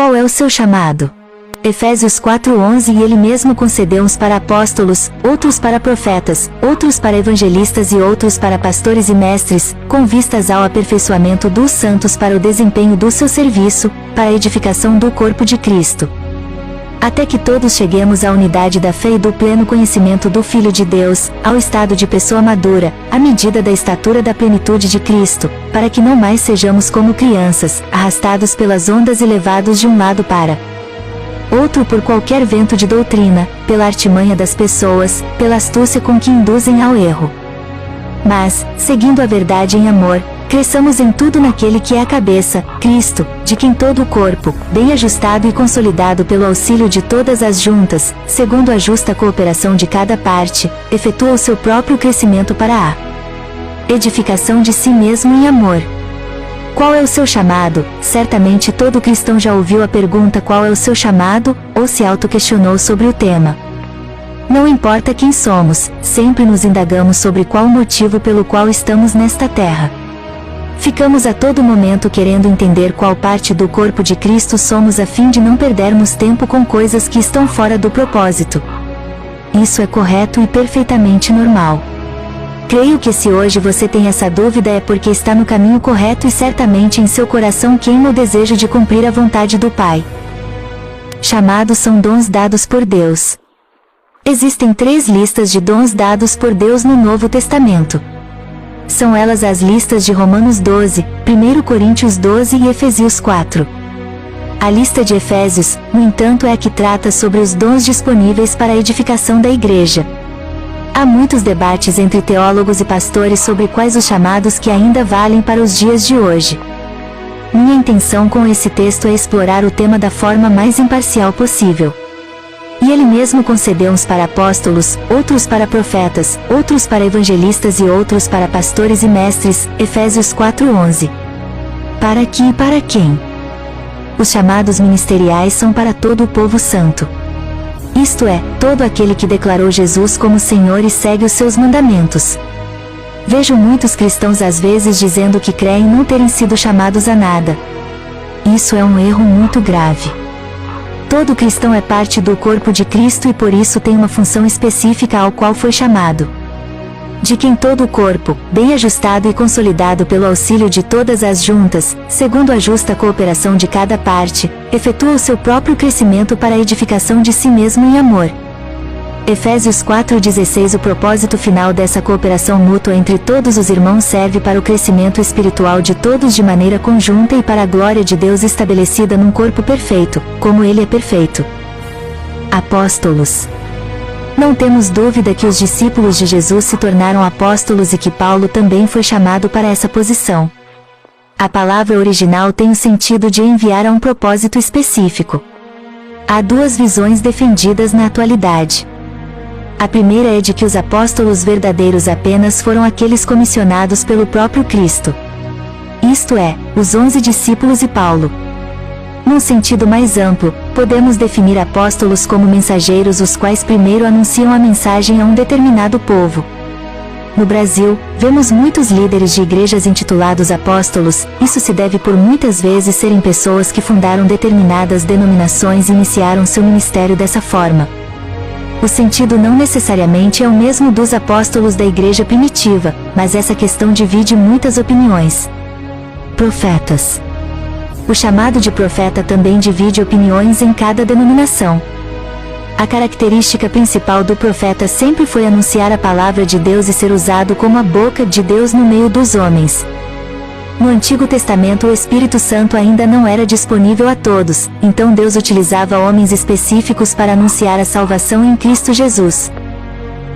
Qual é o seu chamado? Efésios 4:11. E ele mesmo concedeu uns para apóstolos, outros para profetas, outros para evangelistas e outros para pastores e mestres, com vistas ao aperfeiçoamento dos santos para o desempenho do seu serviço, para a edificação do corpo de Cristo. Até que todos cheguemos à unidade da fé e do pleno conhecimento do Filho de Deus, ao estado de pessoa madura, à medida da estatura da plenitude de Cristo, para que não mais sejamos como crianças, arrastados pelas ondas e levados de um lado para outro por qualquer vento de doutrina, pela artimanha das pessoas, pela astúcia com que induzem ao erro. Mas, seguindo a verdade em amor, cresçamos em tudo naquele que é a cabeça, Cristo, de quem todo o corpo, bem ajustado e consolidado pelo auxílio de todas as juntas, segundo a justa cooperação de cada parte, efetua o seu próprio crescimento para a edificação de si mesmo em amor. Qual é o seu chamado? Certamente todo cristão já ouviu a pergunta qual é o seu chamado, ou se auto-questionou sobre o tema. Não importa quem somos, sempre nos indagamos sobre qual o motivo pelo qual estamos nesta terra. Ficamos a todo momento querendo entender qual parte do corpo de Cristo somos a fim de não perdermos tempo com coisas que estão fora do propósito. Isso é correto e perfeitamente normal. Creio que se hoje você tem essa dúvida é porque está no caminho correto e certamente em seu coração queima o desejo de cumprir a vontade do Pai. Chamados são dons dados por Deus. Existem 3 listas de dons dados por Deus no Novo Testamento. São elas as listas de Romanos 12, 1 Coríntios 12 e Efésios 4. A lista de Efésios, no entanto, é a que trata sobre os dons disponíveis para a edificação da igreja. Há muitos debates entre teólogos e pastores sobre quais os chamados que ainda valem para os dias de hoje. Minha intenção com esse texto é explorar o tema da forma mais imparcial possível. E ele mesmo concedeu uns para apóstolos, outros para profetas, outros para evangelistas e outros para pastores e mestres, Efésios 4:11. Para que e para quem? Os chamados ministeriais são para todo o povo santo. Isto é, todo aquele que declarou Jesus como Senhor e segue os seus mandamentos. Vejo muitos cristãos às vezes dizendo que creem não terem sido chamados a nada. Isso é um erro muito grave. Todo cristão é parte do corpo de Cristo e por isso tem uma função específica ao qual foi chamado. De quem todo o corpo, bem ajustado e consolidado pelo auxílio de todas as juntas, segundo a justa cooperação de cada parte, efetua o seu próprio crescimento para a edificação de si mesmo em amor. Efésios 4:16. O propósito final dessa cooperação mútua entre todos os irmãos serve para o crescimento espiritual de todos de maneira conjunta e para a glória de Deus estabelecida num corpo perfeito, como ele é perfeito. Apóstolos. Não temos dúvida que os discípulos de Jesus se tornaram apóstolos e que Paulo também foi chamado para essa posição. A palavra original tem o sentido de enviar a um propósito específico. Há 2 visões defendidas na atualidade. A primeira é de que os apóstolos verdadeiros apenas foram aqueles comissionados pelo próprio Cristo. Isto é, os 11 discípulos e Paulo. Num sentido mais amplo, podemos definir apóstolos como mensageiros os quais primeiro anunciam a mensagem a um determinado povo. No Brasil, vemos muitos líderes de igrejas intitulados apóstolos, isso se deve por muitas vezes serem pessoas que fundaram determinadas denominações e iniciaram seu ministério dessa forma. O sentido não necessariamente é o mesmo dos apóstolos da igreja primitiva, mas essa questão divide muitas opiniões. Profetas. O chamado de profeta também divide opiniões em cada denominação. A característica principal do profeta sempre foi anunciar a palavra de Deus e ser usado como a boca de Deus no meio dos homens. No Antigo Testamento o Espírito Santo ainda não era disponível a todos, então Deus utilizava homens específicos para anunciar a salvação em Cristo Jesus.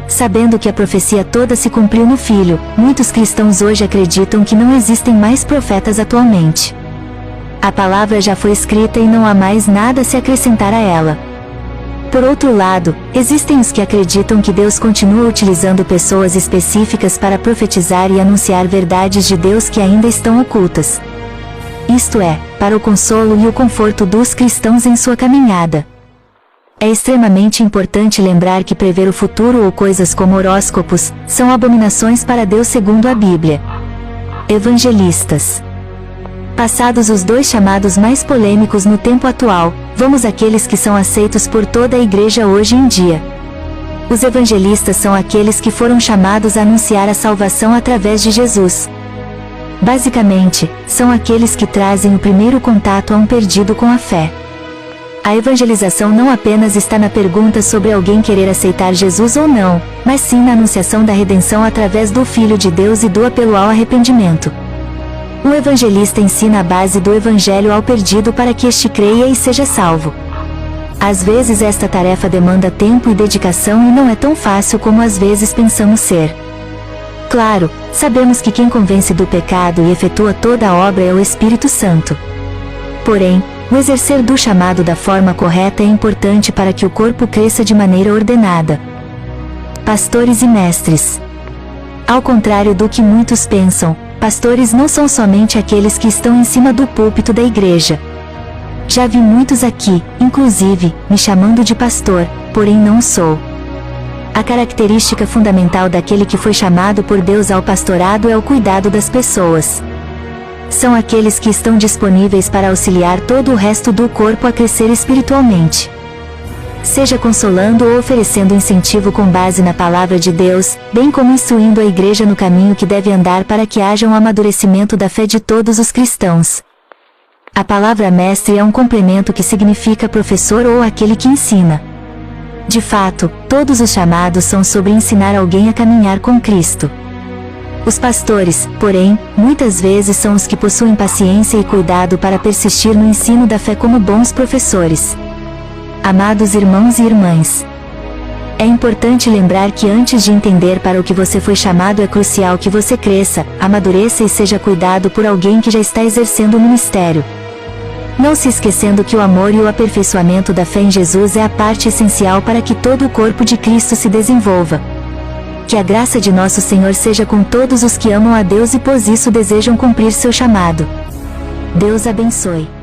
Sabendo que a profecia toda se cumpriu no Filho, muitos cristãos hoje acreditam que não existem mais profetas atualmente. A palavra já foi escrita e não há mais nada a se acrescentar a ela. Por outro lado, existem os que acreditam que Deus continua utilizando pessoas específicas para profetizar e anunciar verdades de Deus que ainda estão ocultas. Isto é, para o consolo e o conforto dos cristãos em sua caminhada. É extremamente importante lembrar que prever o futuro ou coisas como horóscopos são abominações para Deus segundo a Bíblia. Evangelistas. Passados os dois chamados mais polêmicos no tempo atual, vamos àqueles que são aceitos por toda a igreja hoje em dia. Os evangelistas são aqueles que foram chamados a anunciar a salvação através de Jesus. Basicamente, são aqueles que trazem o primeiro contato a um perdido com a fé. A evangelização não apenas está na pergunta sobre alguém querer aceitar Jesus ou não, mas sim na anunciação da redenção através do Filho de Deus e do apelo ao arrependimento. O evangelista ensina a base do evangelho ao perdido para que este creia e seja salvo. Às vezes esta tarefa demanda tempo e dedicação e não é tão fácil como às vezes pensamos ser. Claro, sabemos que quem convence do pecado e efetua toda a obra é o Espírito Santo. Porém, o exercer do chamado da forma correta é importante para que o corpo cresça de maneira ordenada. Pastores e mestres. Ao contrário do que muitos pensam, pastores não são somente aqueles que estão em cima do púlpito da igreja. Já vi muitos aqui, inclusive, me chamando de pastor, porém não sou. A característica fundamental daquele que foi chamado por Deus ao pastorado é o cuidado das pessoas. São aqueles que estão disponíveis para auxiliar todo o resto do corpo a crescer espiritualmente. Seja consolando ou oferecendo incentivo com base na palavra de Deus, bem como instruindo a igreja no caminho que deve andar para que haja um amadurecimento da fé de todos os cristãos. A palavra mestre é um complemento que significa professor ou aquele que ensina. De fato, todos os chamados são sobre ensinar alguém a caminhar com Cristo. Os pastores, porém, muitas vezes são os que possuem paciência e cuidado para persistir no ensino da fé como bons professores. Amados irmãos e irmãs, é importante lembrar que antes de entender para o que você foi chamado é crucial que você cresça, amadureça e seja cuidado por alguém que já está exercendo o ministério. Não se esquecendo que o amor e o aperfeiçoamento da fé em Jesus é a parte essencial para que todo o corpo de Cristo se desenvolva. Que a graça de nosso Senhor seja com todos os que amam a Deus e por isso desejam cumprir seu chamado. Deus abençoe.